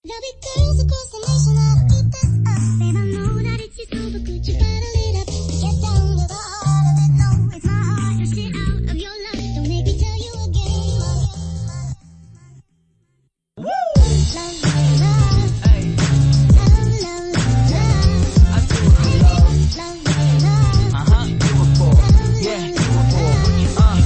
Love it girls across the nation, I'll keep this up. Babe, I know that it's your soul, but could you bottle it up? Get down to the heart of it, no, it's my heart. Just get out of your love, don't make me tell you again. Woo! Love, love, love. Hey. Love, love, love, love. I do it for love. Love, love, love. Do it for. Yeah, do it for.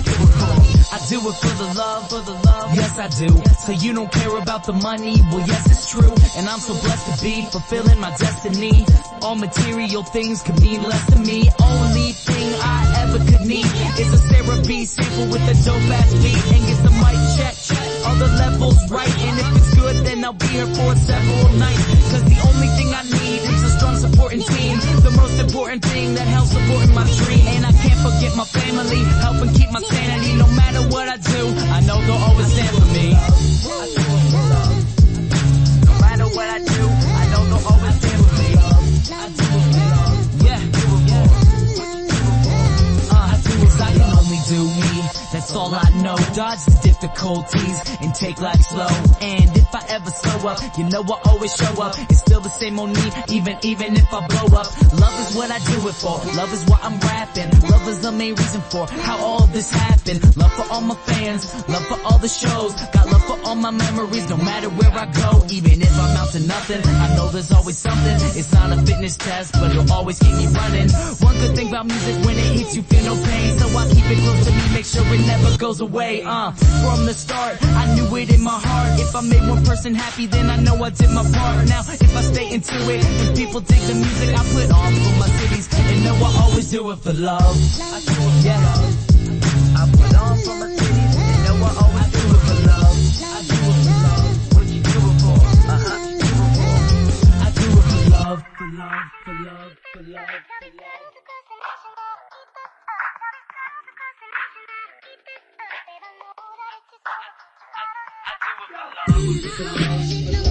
Do it for. I do it for the love, for the love. Yes, I do. So you don't care about the money? Well, yes, it's true. And I'm so blessed to be fulfilling my destiny. All material things could mean less to me. Only thing I ever could need is a Sarah B sample with a dope ass beat. And get the mic check, all the levels right. And if it's good, then I'll be here for several nights. Cause the only thing I need is a strong supporting team. The most important thing that helps supporting my dream. And I can't forget my family, helping keep my sanity. No matter what I do, I know they'll always stand for me. I do it for love. No matter what I do, I know they'll always stand for me. I do it for love. Yeah, do it for. I do as I can only do me. That's all I know. Dodge the difficulties and take life slow. And if I ever slow up, you know I always show up. It's still the same on me, even if I blow up. Love is what I do it for. Love is why I'm rapping. Love is the main reason for how all this happened. Love for all my fans, love for all the shows. Got love for all my memories, no matter where I go. Even if I'm out to nothing, I know there's always something. It's not a fitness test, but it'll always keep me running. One good thing about music, when it hits you feel no pain. So I keep it close to me, make sure it never goes away. From the start, I knew it in my heart. If I made one person happy, then I know I did my part. Now, if I stay into it, and people dig the music I put on for my cities, and know I always do it for love. I do it, yeah. I put on for my cities, and know I always do it for love. I do it for love. What you do it for? Do it for. I do it for love, for love, for love, for love, for love. I do it for love.